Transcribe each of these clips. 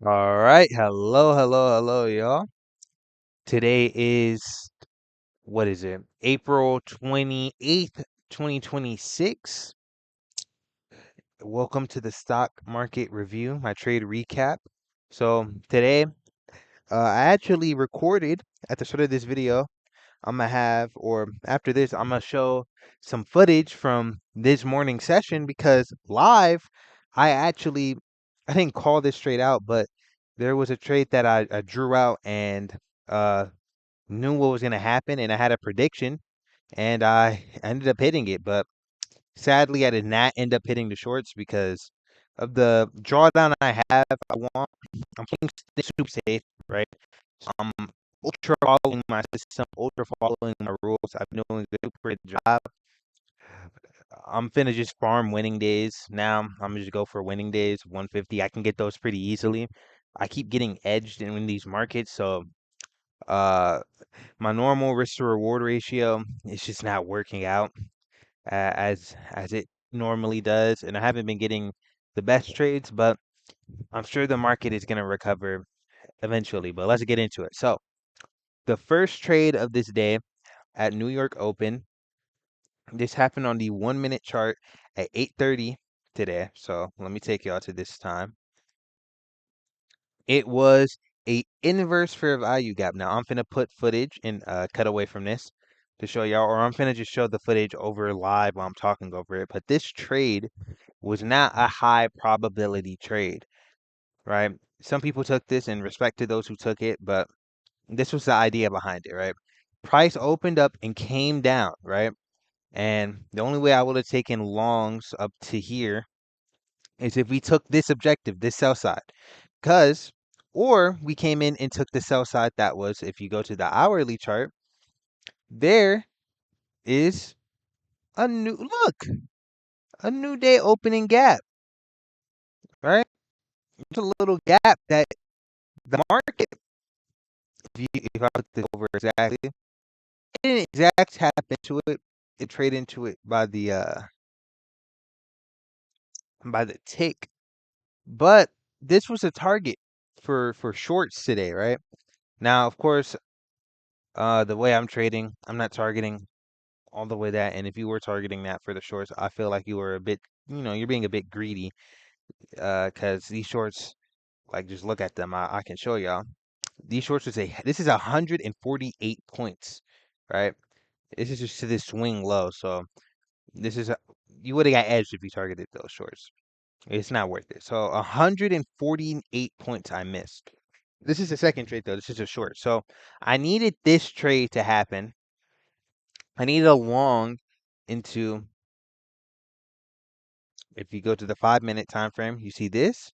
All right. Hello, y'all. Today is, what is it? April 28th, 2026. Welcome to the stock market review, my trade recap. So today, I actually recorded at the start of this video. I'm gonna have, or after this, I'm gonna show some footage from this morning session because live, I didn't call this trade out, but there was a trade that I drew out and uh knew what was gonna happen, and I had a prediction, and I ended up hitting it. But sadly, I did not end up hitting the shorts because of the drawdown I have. I'm playing super safe, right? I'm ultra following my system, ultra following my rules. I've been doing a super good job. I'm finna just farm winning days now. I'm gonna just go for winning days, 150. I can get those pretty easily. I keep getting edged in these markets, so uh, my normal risk to reward ratio is just not working out as it normally does, and I haven't been getting the best trades, but I'm sure the market is gonna recover eventually. But let's get into it. So the first trade of this day at New York Open. This happened on the 1 minute chart at 8:30 today. So let me take y'all to this time. It was a inverse fair value gap. Now I'm finna put footage and cut away from this to show y'all, or I'm finna just show the footage over live while I'm talking over it. But this trade was not a high probability trade, right? Some people took this and respect to those who took it, but this was the idea behind it, right? Price opened up and came down, right? And the only way I would have taken longs up to here is if we took this objective, this sell side. Because, or we came in and took the sell side that was, if you go to the hourly chart, there is a new day opening gap, right? It's a little gap that the market, if I put this over exactly, it didn't exact tap into it. It traded into it by the tick. But this was a target for shorts today, right? Now, of course, the way I'm trading, I'm not targeting all the way that. And if you were targeting that for the shorts, I feel like you were a bit, you're being a bit greedy. Because these shorts, like, just look at them. I can show y'all. These shorts this is 148 points, right? This is just to this swing low. So this is you would have got edged if you targeted those shorts. It's not worth it. So 148 points I missed. This is the second trade though. This is a short. So I needed this trade to happen. I needed a long into, if you go to the 5 minute time frame, you see this,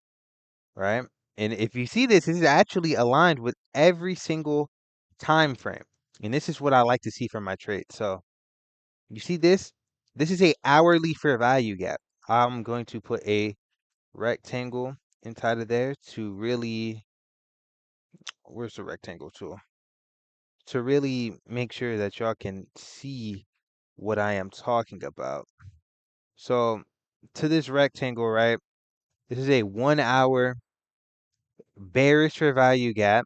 right? And if you see this, this is actually aligned with every single time frame. And this is what I like to see from my trade. So you see this? This is a hourly fair value gap. I'm going to put a rectangle inside of there to really, where's the rectangle tool? To really make sure that y'all can see what I am talking about. So to this rectangle, right? This is a 1 hour bearish fair value gap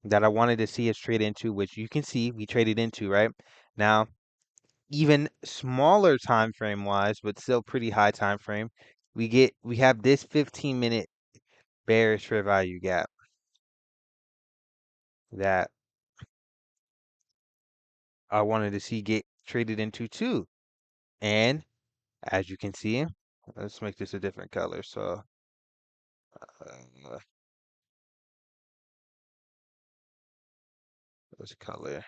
that I wanted to see us trade into, which you can see we traded into, right? Now, even smaller time frame wise, but still pretty high time frame, we have this 15-minute bearish fair value gap that I wanted to see get traded into too. And as you can see, let's make this a different color. So uh, let's color.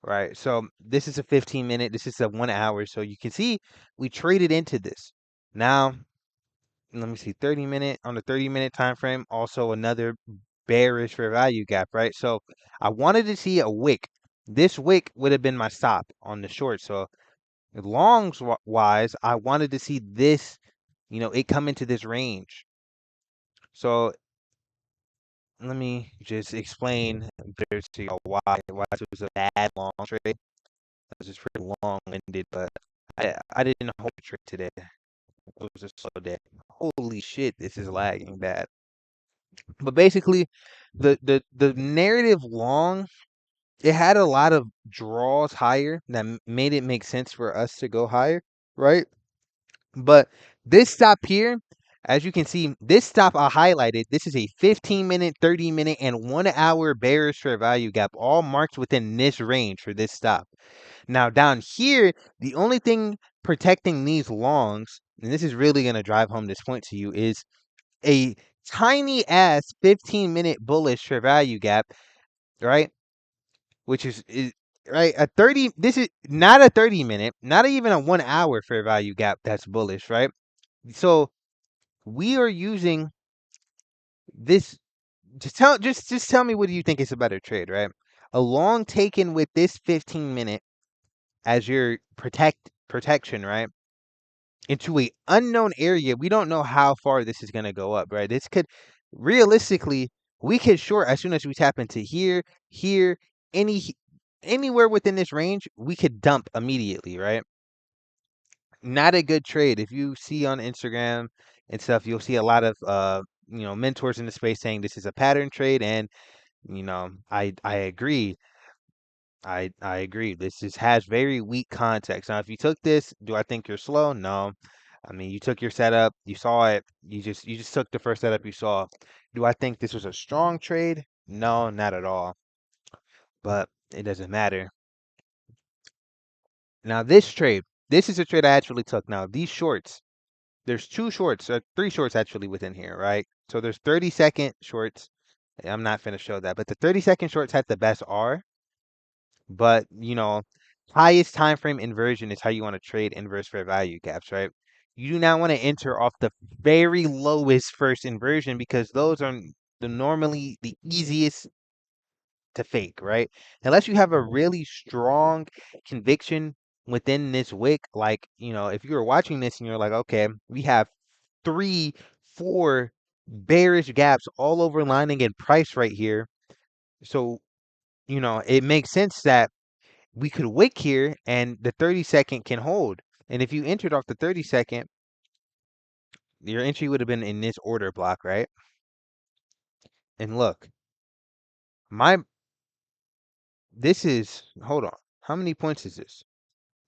Right. So this is a 15-minute. This is a 1 hour. So you can see we traded into this. Now, let me see, 30 minute on the 30-minute time frame. Also another bearish fair value gap, right? So I wanted to see a wick. This wick would have been my stop on the short. So wise, I wanted to see this, it come into this range. So let me just explain better to you why this was a bad long trade. This is pretty long-winded, but I didn't hold the trick today. It was a slow day. Holy shit, this is lagging bad. But basically, the narrative long, it had a lot of draws higher that made it make sense for us to go higher, right? But this stop here, as you can see, this stop I highlighted, this is a 15-minute, 30-minute, and 1 hour bearish fair value gap, all marked within this range for this stop. Now down here, the only thing protecting these longs, and this is really going to drive home this point to you, is a tiny ass 15-minute bullish fair value gap, right? Which is right a 30. This is not a 30-minute, not even a 1 hour fair value gap that's bullish, right? So we are using this. Just tell me, what do you think is a better trade, right? A long taken with this 15-minute as your protection, right? Into a unknown area. We don't know how far this is going to go up, right? This could realistically, we could short as soon as we tap into here, any anywhere within this range, we could dump immediately, right? Not a good trade. If you see on Instagram and stuff, you'll see a lot of mentors in the space saying this is a pattern trade, and I agree. I agree. This just has very weak context. Now, if you took this, do I think you're slow? No. I mean, you took your setup, you saw it, you just took the first setup you saw. Do I think this was a strong trade? No, not at all. But it doesn't matter. Now, this is a trade I actually took. Now, these shorts, there's two shorts, three shorts actually within here, right? So there's 30-second shorts. I'm not finna show that, but the 30-second shorts had the best R. But highest time frame inversion is how you want to trade inverse fair value gaps, right? You do not want to enter off the very lowest first inversion, because those are normally the easiest to fake, right? Unless you have a really strong conviction within this wick, like, if you were watching this and you're like, okay, we have three, four bearish gaps all overlining in price right here. So, it makes sense that we could wick here and the 30-second can hold. And if you entered off the 30-second, your entry would have been in this order block, right? And look, my this is hold on. How many points is this?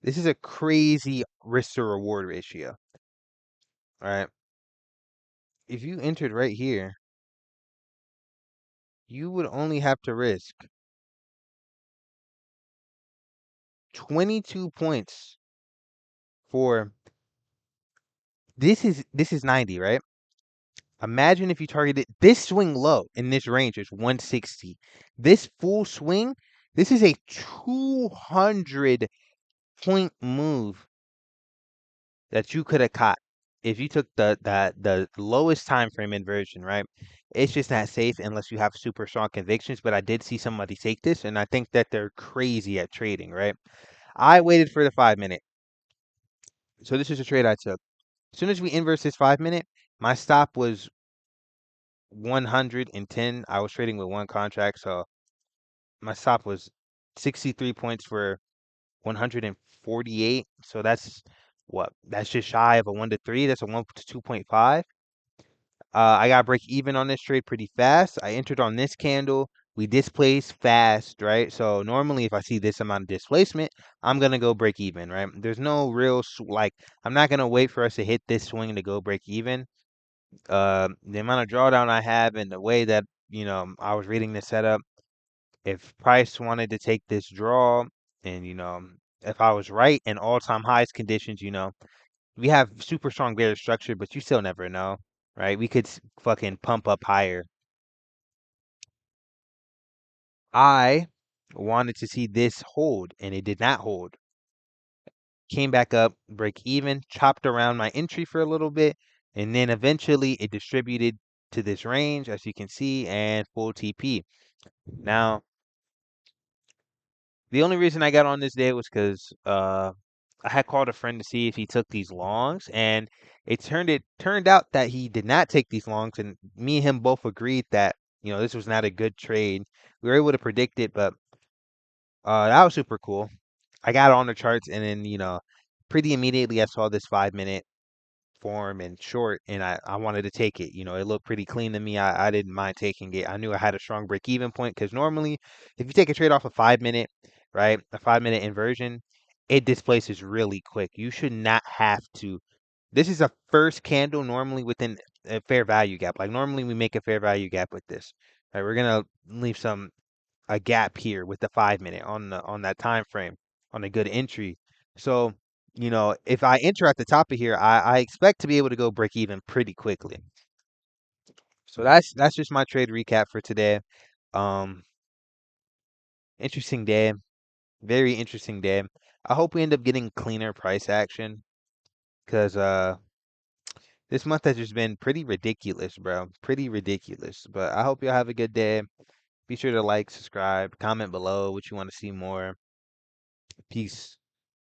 This is a crazy risk to reward ratio. All right. If you entered right here, you would only have to risk 22 points for this is 90, right? Imagine if you targeted this swing low in this range is 160. This full swing, this is a 200 point move that you could have caught if you took the lowest time frame inversion, right? It's just not safe unless you have super strong convictions. But I did see somebody take this, and I think that they're crazy at trading, right? I waited for the 5 minute. So this is a trade I took. As soon as we inverse this 5 minute, my stop was 110. I was trading with one contract, so my stop was 63 points for 148. So that's what? That's just shy of a 1 to 3. That's a 1 to 2.5. I got break even on this trade pretty fast. I entered on this candle. We displaced fast, right? So normally if I see this amount of displacement, I'm gonna go break even, right? There's no real like, I'm not gonna wait for us to hit this swing to go break even. The amount of drawdown I have and the way that I was reading this setup, if Price wanted to take this draw, and if I was right in all-time highs conditions, we have super strong bearish structure, but you still never know, right? We could fucking pump up higher. I wanted to see this hold, and it did not hold. Came back up, break even, chopped around my entry for a little bit, and then eventually it distributed to this range, as you can see, and full TP. Now, the only reason I got on this day was because I had called a friend to see if he took these longs, and it turned out that he did not take these longs, and me and him both agreed that this was not a good trade. We were able to predict it, but that was super cool. I got on the charts, and then pretty immediately I saw this 5 minute. form and short, and I wanted to take it. You know, it looked pretty clean to me. I didn't mind taking it. I knew I had a strong break even point because normally, if you take a trade off a 5 minute, right, a 5 minute inversion, it displaces really quick. You should not have to. This is a first candle normally within a fair value gap. Like normally we make a fair value gap with this. Right, we're gonna leave a gap here with the 5 minute on that time frame on a good entry. So, you know, if I enter at the top of here, I expect to be able to go break even pretty quickly. So that's just my trade recap for today. Um, Interesting day, very interesting day. I hope we end up getting cleaner price action because this month has just been pretty ridiculous, bro. Pretty ridiculous. But I hope y'all have a good day. Be sure to like, subscribe, comment below what you want to see more. Peace.